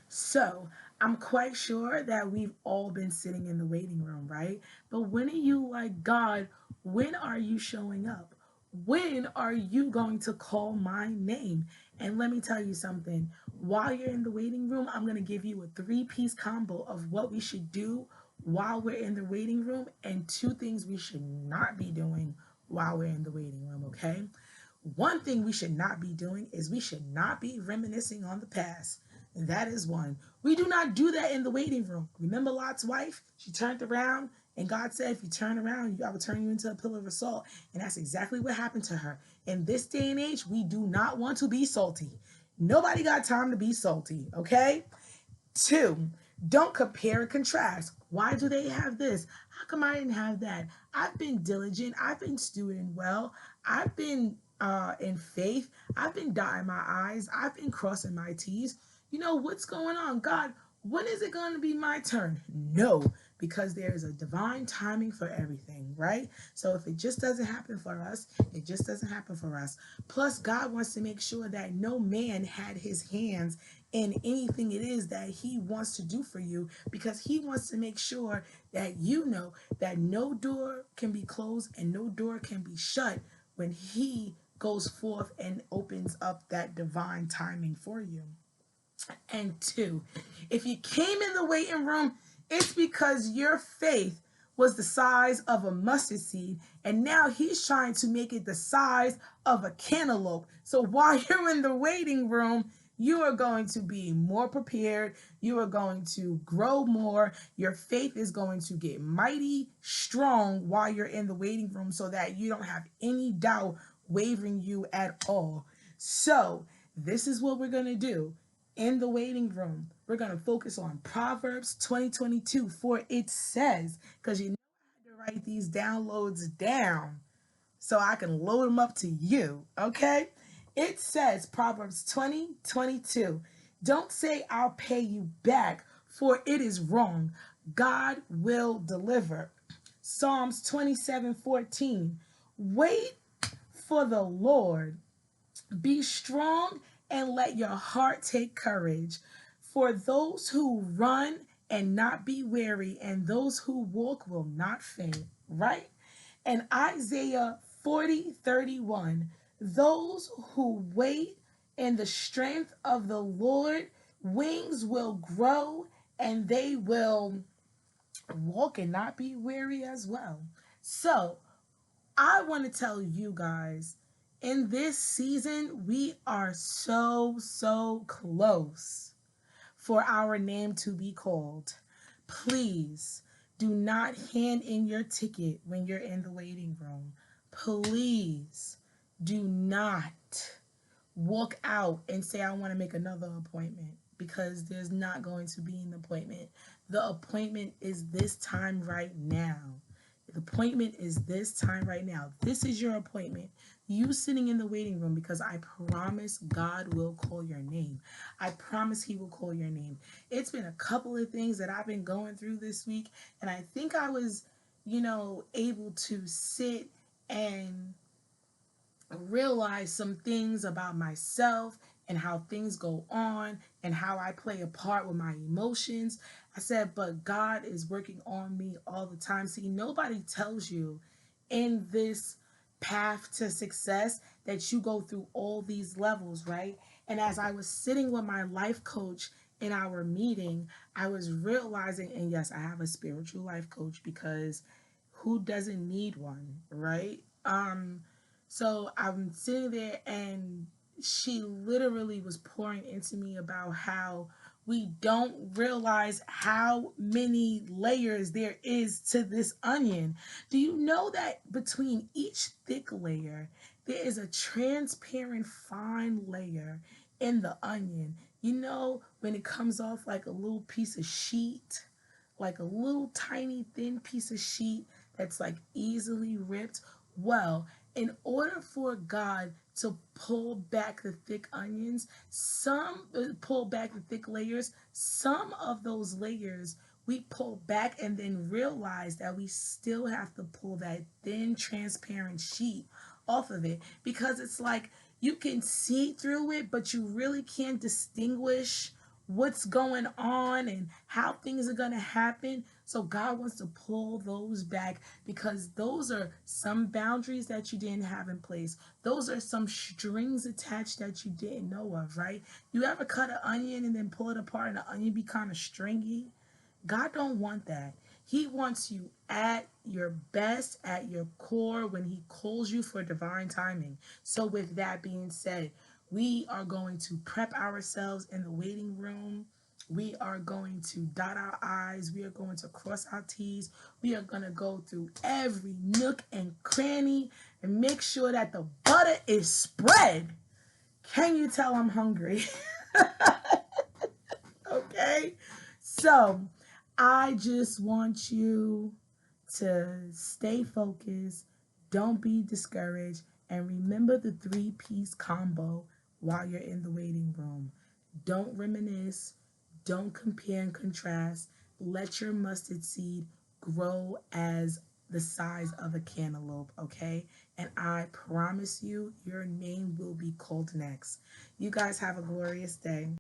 So I'm quite sure that we've all been sitting in the waiting room, right? But when are you like, God, when are you showing up? When are you going to call my name? And let me tell you something. While you're in the waiting room, I'm going to give you a three-piece combo of what we should do while we're in the waiting room and two things we should not be doing while we're in the waiting room, okay? One thing we should not be doing is we should not be reminiscing on the past. And that is one. We do not do that in the waiting room. Remember Lot's wife? She turned around and God said, if you turn around, I will turn you into a pillar of salt. And that's exactly what happened to her. In this day and age, we do not want to be salty. Nobody got time to be salty, okay? Two, don't compare and contrast. Why do they have this? How come I didn't have that? I've been diligent. I've been stewing well. I've been in faith. I've been dotting my I's. I've been crossing my T's. You know, what's going on? God, when is it going to be my turn? No, because there is a divine timing for everything, right? So if it just doesn't happen for us, it just doesn't happen for us. Plus, God wants to make sure that no man had his hands in anything it is that he wants to do for you, because he wants to make sure that you know that no door can be closed and no door can be shut when he goes forth and opens up that divine timing for you. And two, if you came in the waiting room, it's because your faith was the size of a mustard seed, and now he's trying to make it the size of a cantaloupe. So while you're in the waiting room, you are going to be more prepared. You are going to grow more. Your faith is going to get mighty strong while you're in the waiting room so that you don't have any doubt wavering you at all. So, this is what we're going to do in the waiting room. We're going to focus on Proverbs 20:22, for it says, because you know I had to write these downloads down so I can load them up to you, okay? It says, Proverbs 20:22, don't say I'll pay you back, for it is wrong. God will deliver. Psalms 27:14, wait for the Lord, be strong and let your heart take courage. For those who run and not be weary, and those who walk will not faint. Right? And Isaiah 40:31, those who wait in the strength of the Lord, wings will grow and they will walk and not be weary as well. So, I want to tell you guys, in this season, we are so close for our name to be called. Please do not hand in your ticket when you're in the waiting room. Please do not walk out and say, I want to make another appointment, because there's not going to be an appointment. The appointment is this time right now. The appointment is this time right now. This is your appointment. You sitting in the waiting room, because I promise God will call your name. I promise he will call your name. It's been a couple of things that I've been going through this week, and I think I was, able to sit and realize some things about myself and how things go on and how I play a part with my emotions. I said, but God is working on me all the time. See, nobody tells you in this path to success that you go through all these levels, right? And as I was sitting with my life coach in our meeting, I was realizing, and yes, I have a spiritual life coach, because who doesn't need one, right? So I'm sitting there, and she literally was pouring into me about how we don't realize how many layers there is to this onion. Do you know that between each thick layer, there is a transparent fine layer in the onion? You know, when it comes off like a little piece of sheet, like a little tiny thin piece of sheet that's like easily ripped. Well, in order for God to pull back the thick onions, pull back the thick layers, some of those layers we pull back and then realize that we still have to pull that thin transparent sheet off of it, because it's like you can see through it, but you really can't distinguish what's going on and how things are going to happen. So God wants to pull those back because those are some boundaries that you didn't have in place. Those are some strings attached that you didn't know of, right? You ever cut an onion and then pull it apart and the onion be kind of stringy? God don't want that. He wants you at your best, at your core when he calls you for divine timing. So with that being said, we are going to prep ourselves in the waiting room. We are going to dot our I's. We are going to cross our T's. We are going to go through every nook and cranny and make sure that the butter is spread. Can you tell I'm hungry? Okay? So I just want you to stay focused, don't be discouraged, and remember the 3 piece combo while you're in the waiting room. Don't reminisce, don't compare and contrast. Let your mustard seed grow as the size of a cantaloupe, okay? And I promise you, your name will be called next. You guys have a glorious day.